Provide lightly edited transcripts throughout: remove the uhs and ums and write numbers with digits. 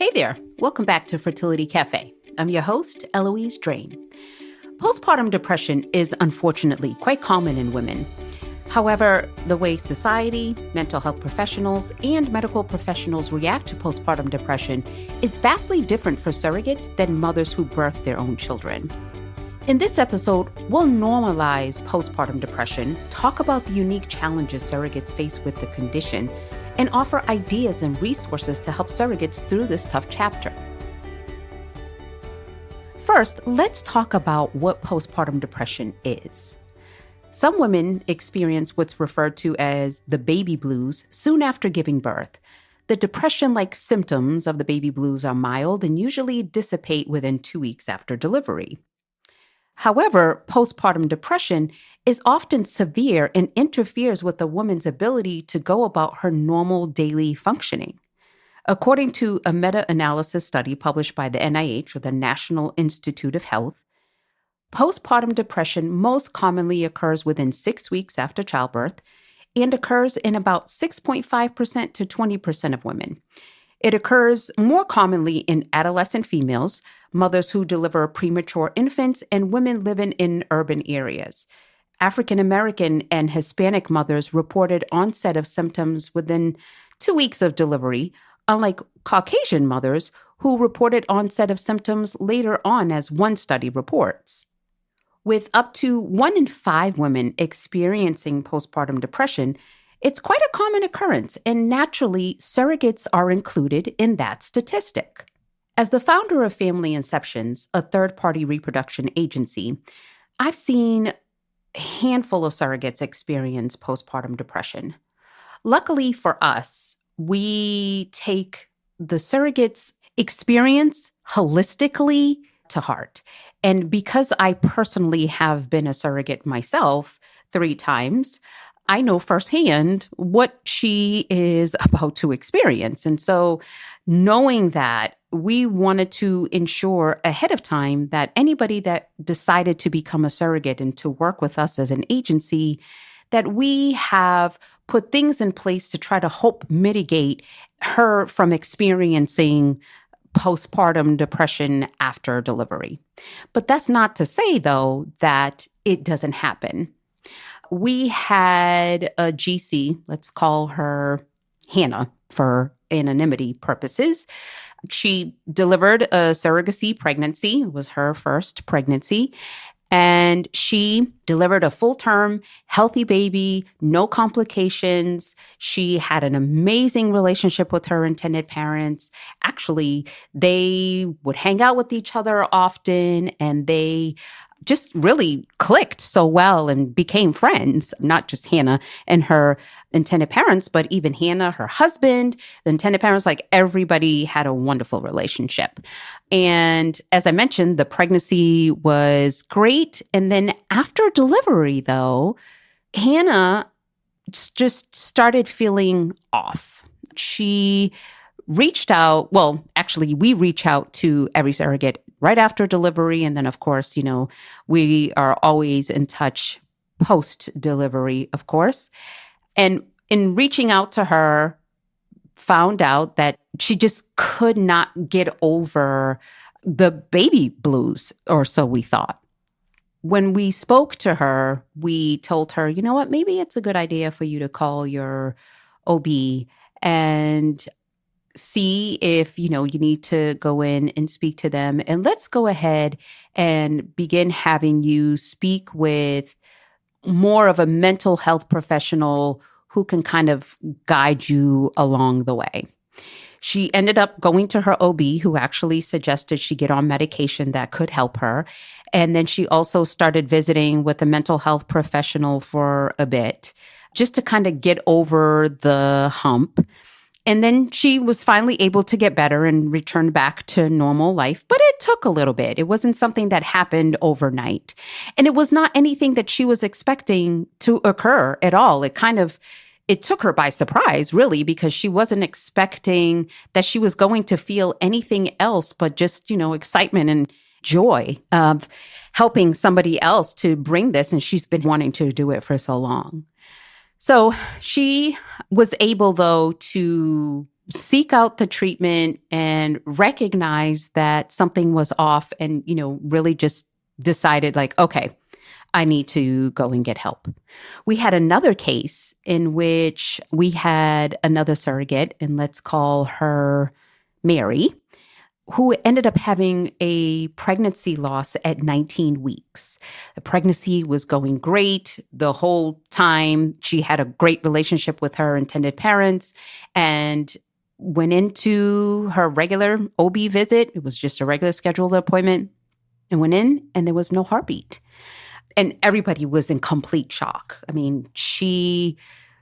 Hey there, welcome back to Fertility Cafe. I'm your host, Eloise Drain. Postpartum depression is unfortunately quite common in women. However, the way society, mental health professionals, and medical professionals react to postpartum depression is vastly different for surrogates than mothers who birth their own children. In this episode, we'll normalize postpartum depression, talk about the unique challenges surrogates face with the condition, and offer ideas and resources to help surrogates through this tough chapter. First, let's talk about what postpartum depression is. Some women experience what's referred to as the baby blues soon after giving birth. The depression-like symptoms of the baby blues are mild and usually dissipate within 2 weeks after delivery. However, postpartum depression is often severe and interferes with a woman's ability to go about her normal daily functioning. According to a meta-analysis study published by the NIH, or the National Institute of Health, postpartum depression most commonly occurs within 6 weeks after childbirth and occurs in about 6.5% to 20% of women. It occurs more commonly in adolescent females, mothers who deliver premature infants, and women living in urban areas. African American and Hispanic mothers reported onset of symptoms within 2 weeks of delivery, unlike Caucasian mothers who reported onset of symptoms later on, as one study reports. With up to 1 in 5 women experiencing postpartum depression, it's quite a common occurrence, and naturally, surrogates are included in that statistic. As the founder of Family Inceptions, a third-party reproduction agency, I've seen a handful of surrogates experience postpartum depression. Luckily for us, we take the surrogates' experience holistically to heart. And because I personally have been a surrogate myself 3 times, I know firsthand what she is about to experience. And so knowing that, we wanted to ensure ahead of time that anybody that decided to become a surrogate and to work with us as an agency, that we have put things in place to try to help mitigate her from experiencing postpartum depression after delivery. But that's not to say, though, that it doesn't happen. We had a GC, let's call her Hannah for anonymity purposes. She delivered a surrogacy pregnancy. It was her first pregnancy. And she delivered a full-term, healthy baby, no complications. She had an amazing relationship with her intended parents. Actually, they would hang out with each other often, and they just really clicked so well and became friends, not just Hannah and her intended parents, but even Hannah, her husband, the intended parents, like everybody had a wonderful relationship. And as I mentioned, the pregnancy was great. And then after delivery, though, Hannah just started feeling off. She reached out, well, actually, we reach out to every surrogate right after delivery. And then, of course, we are always in touch post-delivery, of course. And in reaching out to her, found out that she just could not get over the baby blues, or so we thought. When we spoke to her, we told her, you know what, maybe it's a good idea for you to call your OB and see if, you need to go in and speak to them. And let's go ahead and begin having you speak with more of a mental health professional who can kind of guide you along the way. She ended up going to her OB, who actually suggested she get on medication that could help her. And then she also started visiting with a mental health professional for a bit, just to kind of get over the hump. And then she was finally able to get better and return back to normal life. But it took a little bit. It wasn't something that happened overnight. And it was not anything that she was expecting to occur at all. It took her by surprise, really, because she wasn't expecting that she was going to feel anything else but just, excitement and joy of helping somebody else to bring this. And she's been wanting to do it for so long. So she was able, though, to seek out the treatment and recognize that something was off and, really just decided like, okay, I need to go and get help. We had another case in which we had another surrogate, and let's call her Mary, who ended up having a pregnancy loss at 19 weeks. The pregnancy was going great the whole time. She had a great relationship with her intended parents and went into her regular OB visit. It was just a regular scheduled appointment, and went in and there was no heartbeat. And everybody was in complete shock. I mean, she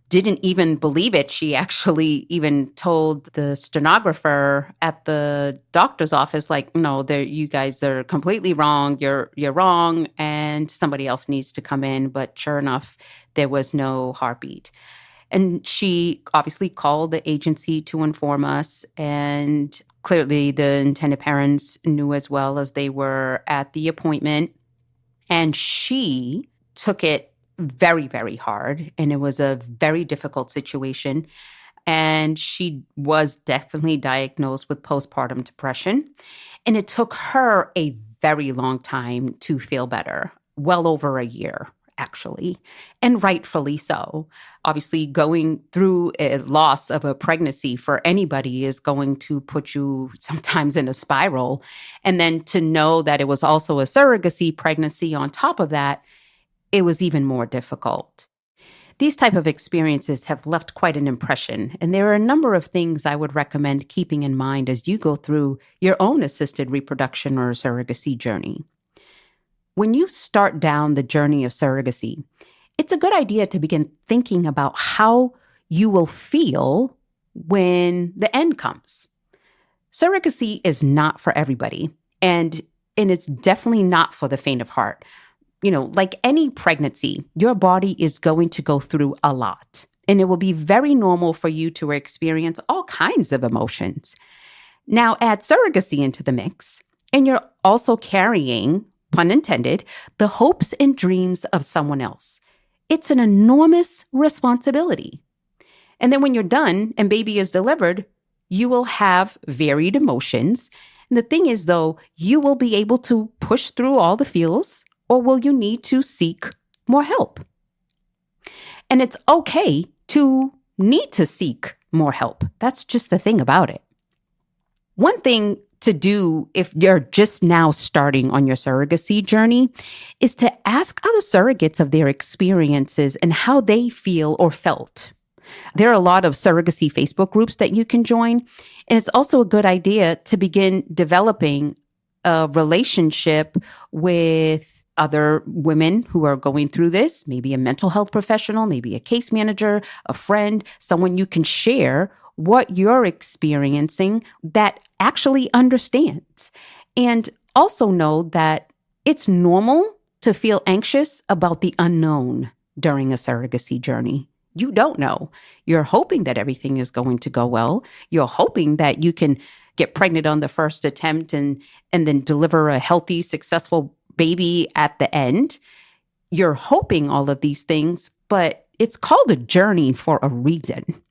didn't even believe it. She actually even told the stenographer at the doctor's office, like, no, you guys are completely wrong. You're wrong, and somebody else needs to come in. But sure enough, there was no heartbeat. And she obviously called the agency to inform us. And clearly the intended parents knew as well, as they were at the appointment. And she took it very, very hard. And it was a very difficult situation. And she was definitely diagnosed with postpartum depression. And it took her a very long time to feel better, well over a year, actually, and rightfully so. Obviously, going through a loss of a pregnancy for anybody is going to put you sometimes in a spiral. And then to know that it was also a surrogacy pregnancy on top of that, it was even more difficult. These type of experiences have left quite an impression, and there are a number of things I would recommend keeping in mind as you go through your own assisted reproduction or surrogacy journey. When you start down the journey of surrogacy, it's a good idea to begin thinking about how you will feel when the end comes. Surrogacy is not for everybody, and it's definitely not for the faint of heart. Like any pregnancy, your body is going to go through a lot, and it will be very normal for you to experience all kinds of emotions. Now, add surrogacy into the mix, and you're also carrying, pun intended, the hopes and dreams of someone else. It's an enormous responsibility. And then when you're done and baby is delivered, you will have varied emotions. And the thing is, though, you will be able to push through all the feels, or will you need to seek more help? And it's okay to need to seek more help. That's just the thing about it. One thing to do if you're just now starting on your surrogacy journey is to ask other surrogates of their experiences and how they feel or felt. There are a lot of surrogacy Facebook groups that you can join, and it's also a good idea to begin developing a relationship with other women who are going through this, maybe a mental health professional, maybe a case manager, a friend, someone you can share what you're experiencing that actually understands. And also know that it's normal to feel anxious about the unknown during a surrogacy journey. You don't know. You're hoping that everything is going to go well. You're hoping that you can get pregnant on the first attempt and then deliver a healthy, successful baby at the end. You're hoping all of these things, but it's called a journey for a reason.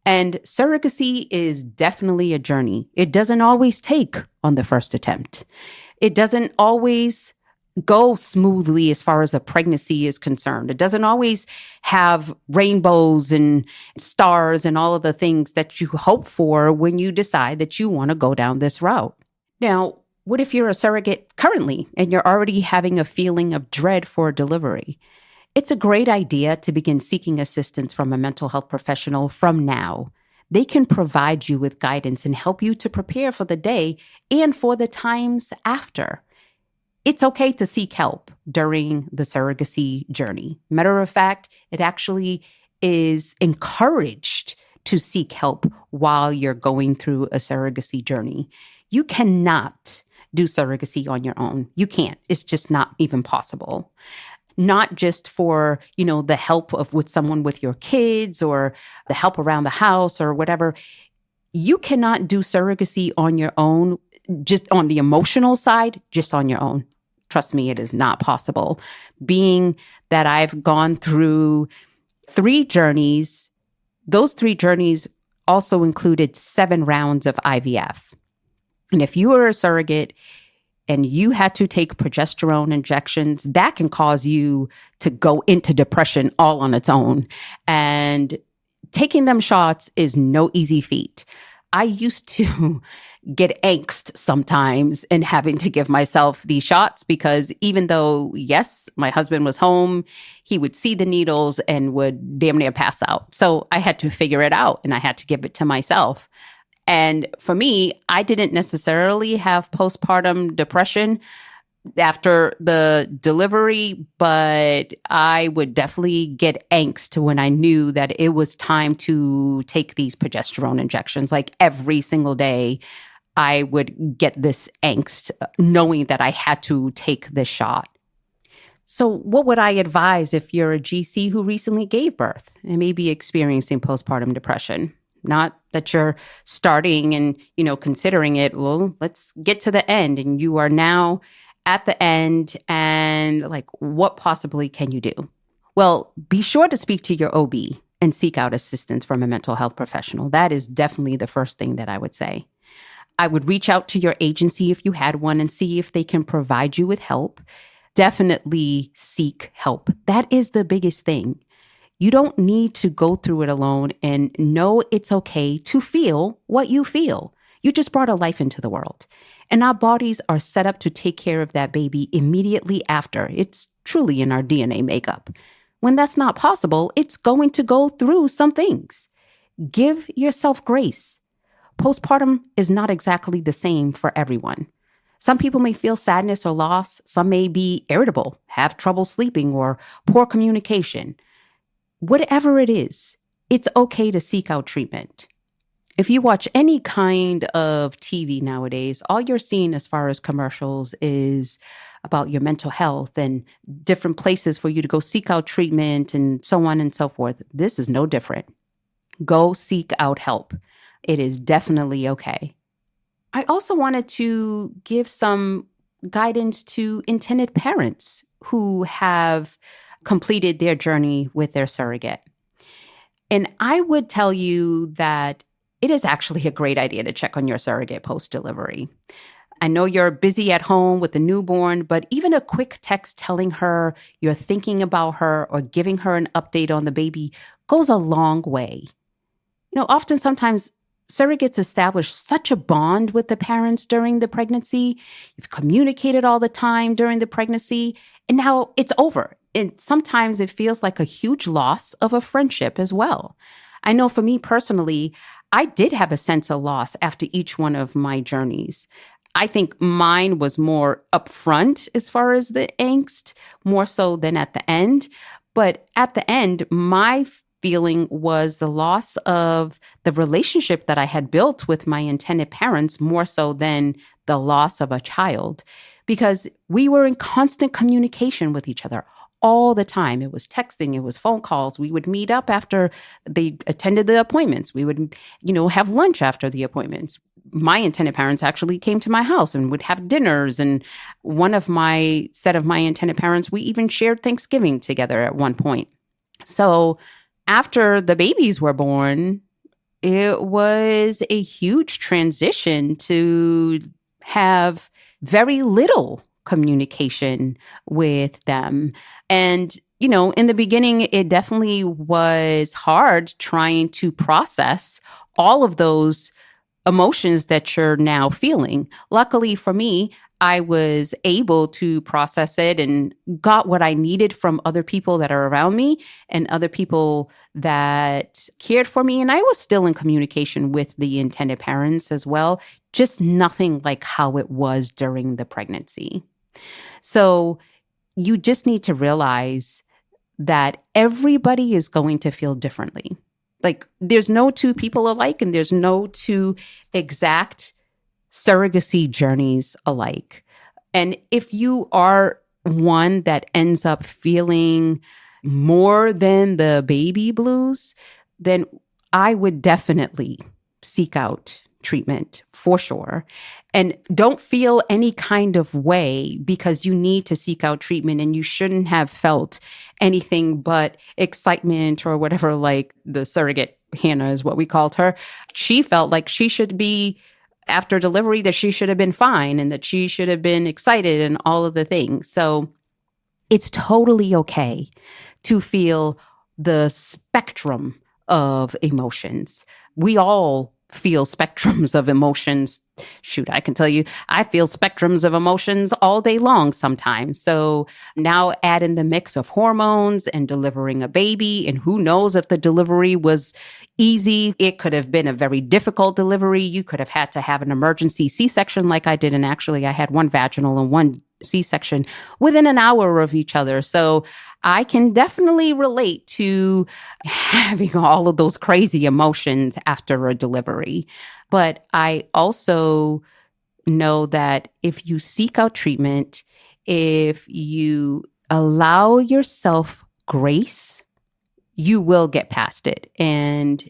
And surrogacy is definitely a journey. It doesn't always take on the first attempt. It doesn't always go smoothly as far as a pregnancy is concerned. It doesn't always have rainbows and stars and all of the things that you hope for when you decide that you want to go down this route. Now, what if you're a surrogate currently and you're already having a feeling of dread for delivery? It's a great idea to begin seeking assistance from a mental health professional from now. They can provide you with guidance and help you to prepare for the day and for the times after. It's okay to seek help during the surrogacy journey. Matter of fact, it actually is encouraged to seek help while you're going through a surrogacy journey. You cannot do surrogacy on your own. You can't. It's just not even possible. Not just for, the help with someone with your kids or the help around the house or whatever. You cannot do surrogacy on your own, just on the emotional side, just on your own. Trust me, it is not possible. Being that I've gone through 3 journeys, those 3 journeys also included 7 rounds of IVF. And if you were a surrogate and you had to take progesterone injections, that can cause you to go into depression all on its own. And taking them shots is no easy feat. I used to get angst sometimes in having to give myself these shots because even though, yes, my husband was home, he would see the needles and would damn near pass out. So I had to figure it out and I had to give it to myself. And for me, I didn't necessarily have postpartum depression after the delivery, but I would definitely get angst when I knew that it was time to take these progesterone injections. Like every single day, I would get this angst knowing that I had to take this shot. So what would I advise if you're a GC who recently gave birth and may be experiencing postpartum depression? Not that you're starting and, considering it. Well, let's get to the end. And you are now at the end. And what possibly can you do? Well, be sure to speak to your OB and seek out assistance from a mental health professional. That is definitely the first thing that I would say. I would reach out to your agency if you had one and see if they can provide you with help. Definitely seek help. That is the biggest thing. You don't need to go through it alone and know it's okay to feel what you feel. You just brought a life into the world. And our bodies are set up to take care of that baby immediately after. It's truly in our DNA makeup. When that's not possible, it's going to go through some things. Give yourself grace. Postpartum is not exactly the same for everyone. Some people may feel sadness or loss. Some may be irritable, have trouble sleeping, or poor communication. Whatever it is, it's okay to seek out treatment. If you watch any kind of TV nowadays, all you're seeing as far as commercials is about your mental health and different places for you to go seek out treatment and so on and so forth. This is no different. Go seek out help. It is definitely okay. I also wanted to give some guidance to intended parents who have completed their journey with their surrogate. And I would tell you that it is actually a great idea to check on your surrogate post-delivery. I know you're busy at home with the newborn, but even a quick text telling her you're thinking about her or giving her an update on the baby goes a long way. Sometimes surrogates establish such a bond with the parents during the pregnancy. You've communicated all the time during the pregnancy, and now it's over. And sometimes it feels like a huge loss of a friendship as well. I know for me personally, I did have a sense of loss after each one of my journeys. I think mine was more upfront as far as the angst, more so than at the end. But at the end, my feeling was the loss of the relationship that I had built with my intended parents more so than the loss of a child, because we were in constant communication with each other all the time. It was texting, it was phone calls. We would meet up after they attended the appointments. We would, have lunch after the appointments. My intended parents actually came to my house and would have dinners. And one of my set of my intended parents, we even shared Thanksgiving together at one point. So after the babies were born, it was a huge transition to have very little communication with them. And, in the beginning, it definitely was hard trying to process all of those emotions that you're now feeling. Luckily for me, I was able to process it and got what I needed from other people that are around me and other people that cared for me. And I was still in communication with the intended parents as well, just nothing like how it was during the pregnancy. So you just need to realize that everybody is going to feel differently. Like there's no two people alike and there's no two exact surrogacy journeys alike. And if you are one that ends up feeling more than the baby blues, then I would definitely seek out treatment for sure. And don't feel any kind of way because you need to seek out treatment and you shouldn't have felt anything but excitement or whatever like the surrogate Hannah is what we called her, she felt like she should be, after delivery, that she should have been fine and that she should have been excited and all of the things. So it's totally okay to feel the spectrum of emotions. We all feel spectrums of emotions. Shoot, I can tell you, I feel spectrums of emotions all day long sometimes. So now add in the mix of hormones and delivering a baby, and who knows if the delivery was easy. It could have been a very difficult delivery. You could have had to have an emergency C-section like I did. And actually, I had one vaginal and one C-section within an hour of each other. So I can definitely relate to having all of those crazy emotions after a delivery. But I also know that if you seek out treatment, if you allow yourself grace, you will get past it. And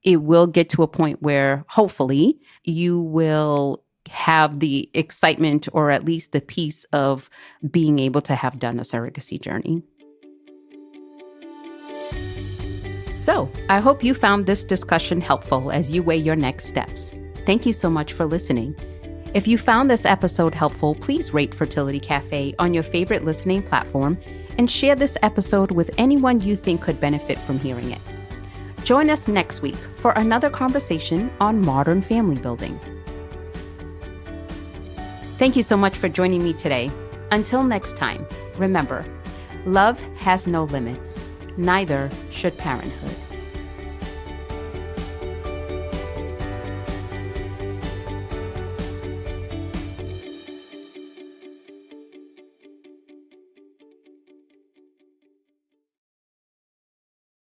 it will get to a point where hopefully you will have the excitement or at least the peace of being able to have done a surrogacy journey. So I hope you found this discussion helpful as you weigh your next steps. Thank you so much for listening. If you found this episode helpful, please rate Fertility Cafe on your favorite listening platform and share this episode with anyone you think could benefit from hearing it. Join us next week for another conversation on modern family building. Thank you so much for joining me today. Until next time, remember, love has no limits. Neither should parenthood.